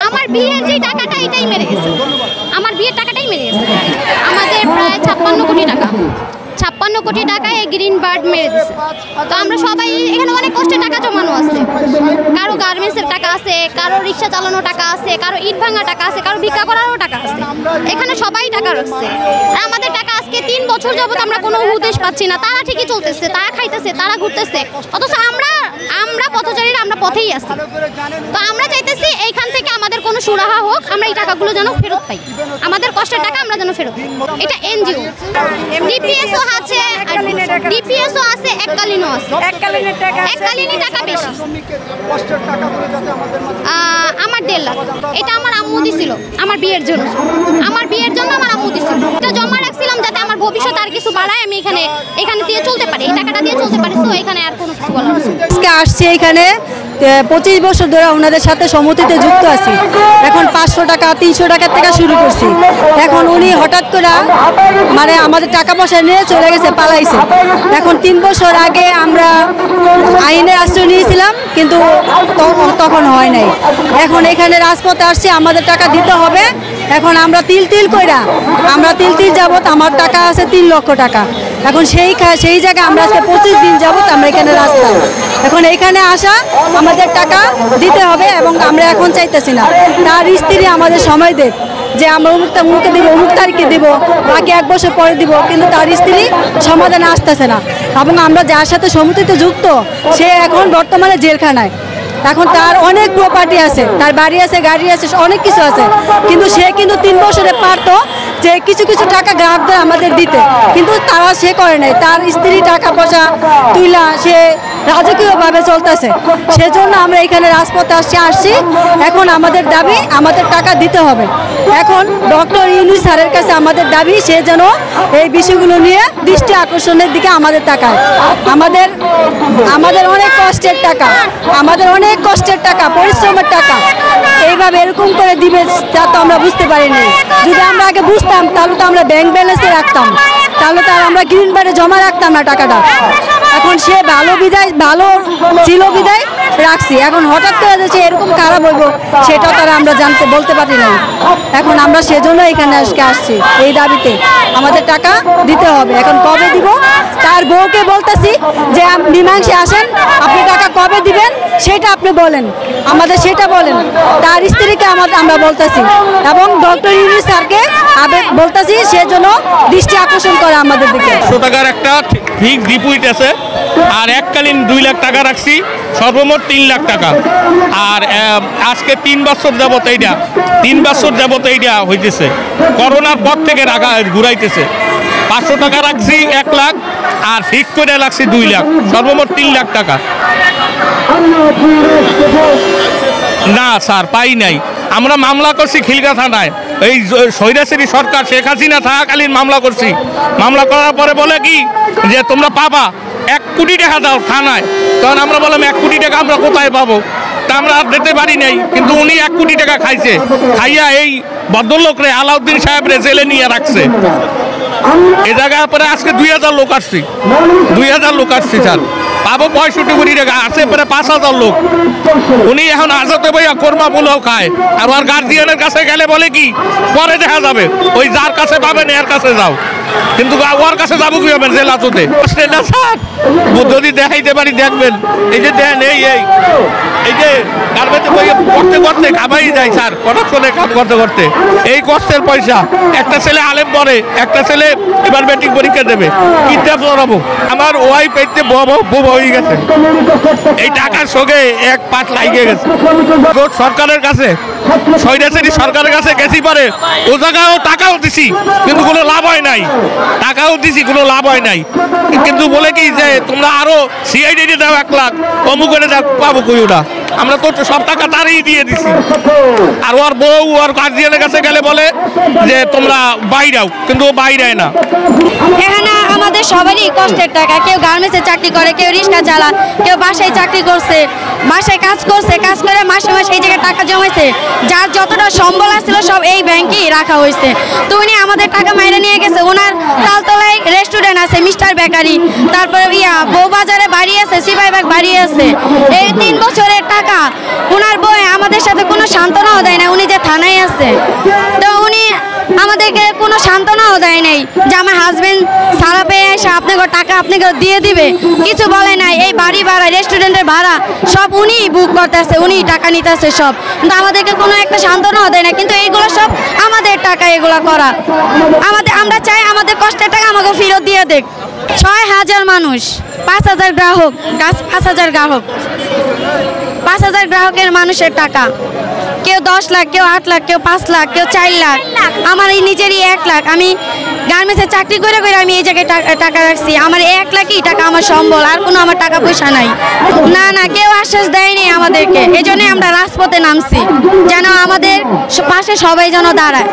আমার বিয়ের যে টাকাটা এটাই মেরে গেছে, আমার বিয়ের টাকাটাই মেরে গেছে। আমাদের প্রায় 56 কোটি টাকা, 56 কোটি টাকা এই গ্রিন বার্ড মেরে দিচ্ছে। তো আমরা সবাই এখানে অনেক কষ্টের টাকা জমানো আছে, কারো গার্মেন্টসের টাকা আছে, কারো রিক্সা চালানোর টাকা আছে, কারো ইট ভাঙা টাকা আছে, কারো ভিক্ষা করারও টাকা আছে। এখানে সবাই টাকা রাখছে। আর আমাদের টাকা আজকে 3 বছর যাবত আমরা কোনো উদ্দেশ পাচ্ছি না। তারা ঠিকই চলতেছে, তারা খাইতেছে, তারা ঘুরতেছে, অথচ আমরা পথচারীরা আমরা পথেই আছি। তো আমরা চাইতেছি এইখান থেকে আমাদের কোনো সুরাহা হোক, আমরা এই টাকাগুলো যেন ফেরত পাই, আমাদের কষ্টের টাকা আমরা যেন ফেরত পাই। এটা এনজিও, ডিপিএসও আছে, ডিপিএসও আছে, এককালীনও আছে। এককালীনই টাকা বেশি, আমার 1.5 লাখ। এটা আমার আম্মু দিছিল আমার বিয়ের জন্য, আমার বিয়ের জন্য আমার আম্মু দিছিল। এটা জমা রাখছিলাম যাতে আমার ভবিষ্যতে আর কিছু বাড়ায়, আমি এখানে দিয়ে চলতে পারি, এই টাকাটা দিয়ে চলতে পারি। তো এখানে আর কোনো কিছু বলার নেই। আজকে আসছি এখানে 25 বছর ধরে ওনাদের সাথে সম্মতিতে যুক্ত আছি। এখন 500 টাকা 300 টাকার থেকে শুরু করছি। এখন উনি হঠাৎ করে মানে আমাদের টাকা পয়সা নিয়ে চলে গেছে, পালাইছে। এখন 3 বছর আগে আমরা আইনের আশ্রয় নিয়েছিলাম, কিন্তু তখন হয় নাই। এখন এখানে রাজপথে আসছি, আমাদের টাকা দিতে হবে। এখন আমরা তিল যাবত আমার টাকা আছে 3 লক্ষ টাকা। এখন সেই জায়গায় আমরা আজকে 25 দিন যাবত আমরা এখানে রাস্তায়। এখন এইখানে আসা আমাদের টাকা দিতে হবে, এবং আমরা এখন চাইতেছি না তার স্ত্রী আমাদের সময় দেব যে আমরা অমুককে দিব, অমুক তারিখে দিব, বাকি 1 বছর পরে দিব, কিন্তু তার স্ত্রী সমাধানে আসতেছে না। এবং আমরা যার সাথে সম্মতিতে যুক্ত সে এখন বর্তমানে জেলখানায়। এখন তার অনেক প্রপার্টি আছে, তার বাড়ি আছে, গাড়ি আছে, অনেক কিছু আছে, কিন্তু সে 3 বছরে পারতো যে কিছু টাকা গ্রাহকদের আমাদের দিতে, কিন্তু তারা সে করে নাই। তার স্ত্রী টাকা পয়সা তুইলা সে রাজকীয়ভাবে চলতেছে। সেজন্য আমরা এখানে রাজপথে আসছি। এখন আমাদের দাবি, আমাদের টাকা দিতে হবে। এখন ডক্টর ইউনূস স্যারের কাছে আমাদের দাবি, সে যেন এই বিষয়গুলো নিয়ে দৃষ্টি আকর্ষণের দিকে আমাদের তাকায়। আমাদের অনেক কষ্টের টাকা, পরিশ্রমের টাকা এইভাবে এরকম করে দিবে তা তো আমরা বুঝতে পারিনি। যদি আমরা আগে বুঝতাম তাহলে তো আমরা ব্যাংক ব্যালেন্সে রাখতাম, তাহলে তো আমরা গ্রিন বার্ডে জমা রাখতাম না টাকাটা। এখন সে ভালো ছিল বিদায় রাখছি। এখন হঠাৎ করে যাচ্ছে এরকম খারাপ হইব, সেটাও তারা আমরা বলতে পারি না। এখন আমরা সেজন্য এখানে আসছি এই দাবিতে, আমাদের টাকা দিতে হবে। এখন কবে দিব তার বউকে বলতেছি যে মীমাংসে আসেন, আপনি টাকা কবে দিবেন সেটা আপনি বলেন, আমাদের সেটা বলেন। তার স্ত্রীকে আমরা বলতেছি, এবং ডক্টর ইউনূস স্যারকে বলতেছি সেজন্য দৃষ্টি আকর্ষণ করে আমাদের দিকে। 100 টাকার একটা ফিক্স ডিপোজিট আছে, আর এককালীন 2 লাখ টাকা রাখছি, সর্বমোট 3 লাখ টাকা। আর আজকে 3 বছর যাবত এইটা হইতেছে, করোনার পর থেকে রাখা ঘুরাইতেছে। 500 টাকা রাখছি 1 লাখ, আর ফিক্স করে রাখছি 2 লাখ, সর্বমোট 3 লাখ টাকা। না স্যার, পাই নাই। আমরা মামলা করছি খিলগা থানায়, এই স্বৈরাচারী সরকার শেখ হাসিনা থাকাকালীন মামলা করছি। মামলা করার পরে বলে কি যে তোমরা পাবা 1 কোটি টাকা দাও থানায়। তখন আমরা বললাম 1 কোটি টাকা আমরা কোথায় পাবো, তা আমরা আর দিতে পারি নাই। কিন্তু উনি 1 কোটি টাকা খাইয়া এই ভদ্রলোকরে আলাউদ্দিন সাহেবরে জেলে নিয়ে রাখছে। এ জায়গায় পরে আজকে 2000 লোক আসছি, 2000 লোক আসছি স্যার। পাবো 65 কোটি টাকা, আছে পরে 5000 লোক। উনি এখন আজাতে বইয়া কোরমা পোলাও খায়। আর ওর গার্জিয়ানের কাছে গেলে বলে কি পরে দেখা যাবে, ওই যার কাছে পাবেন এর কাছে যাও, কিন্তু ওর কাছে যাবো কি হবে জেলাতে। স্যার যদি দেখাইতে পারি দেখবেন, এই যে দেন এই যে গার্মেন্টে করতে খাবাই যায় স্যার, প্রোডাকশনে কাজ করতে এই কষ্টের পয়সা। একটা ছেলে আলেম পড়ে, একটা ছেলে এবার ম্যাট্রিক পরীক্ষা দেবে, কিনতে পড়াবো। আমার ওয়াইফ পেতে বোবা হয়ে গেছে, এই টাকার সঙ্গে 1 পাট লাগিয়ে গেছে। সরকারের কাছে, স্বৈরাচারী সরকারের কাছে গেছি, পারে ও জায়গায়ও টাকাও দিছি, কিন্তু কোনো লাভ হয় নাই। কিন্তু বলে কি যে তোমরা আরো সিআইডি দাও 1 লাখ, অমুক করে দাও, পাবো কই ওটা। আমরা তো সব টাকা তারই দিয়ে দিছি। আর ওর বউ আর গার্জিয়ানের কাছে গেলে বলে যে তোমরা বাইরাও, কিন্তু ও বাইরায় না। এখানে আমাদের সবারই কষ্টের টাকা, কেউ গার্মেন্টসে চাকরি করে, কেউ রিক্সা চালায়, কেউ বাসায় চাকরি করছে, বাসায় কাজ করে মাসে এই জায়গায় টাকা জমাইছে। যার যতটা সম্বল আসছিল সব এই ব্যাংকেই রাখা হয়েছে। তো উনি আমাদের টাকা মাইরে নিয়ে গেছে। ওনার তালতলায় রেস্টুরেন্ট আছে, মিস্টার বেকারি, তারপরে বউবাজারে বাড়ি আছে, সিপাহীবাগ বাড়ি আছে। এই 3 বছরের টাকা ওনার বউ আমাদের সাথে কোনো সান্ত্বনাও দেয় না। উনি আছে। তো উনি আমাদেরকে কোনো সান্ত্বনাও দেয় নাই যে আমার হাজবেন্ড সারা পেয়ে এসে আপনাকে টাকা আপনাকে দিয়ে দিবে, কিছু বলে নাই। এই বাড়ি ভাড়া, রেস্টুরেন্টের ভাড়া সব উনিই বুক করতেছে, উনিই টাকা নিতেছে সব, কিন্তু আমাদেরকে কোনো একটা সান্ত্বনাও দেয় না। কিন্তু এইগুলো সব আমাদের টাকা, এগুলো করা আমরা চাই আমাদের কষ্টের টাকা আমাকে ফেরত দিয়ে দেখ। 6,000 মানুষ, 5,000 গ্রাহক, 5,000 গ্রাহক, 5,000 গ্রাহকের মানুষের টাকা, কেউ 10 লাখ, কেউ 8 লাখ, কেউ 5 লাখ, কেউ 4 লাখ। আমার এই নিজেরই 1 লাখ। আমি গার্মেন্টসে চাকরি করে আমি এই জায়গায় টাকা রাখছি। আমার 1 লাখই টাকা আমার সম্বল, আর কোনো আমার টাকা পয়সা নাই। না কেউ আশ্বাস দেয়নি আমাদেরকে। এই জন্যই আমরা রাজপথে নামছি, যেন আমাদের পাশে সবাই যেন দাঁড়ায়।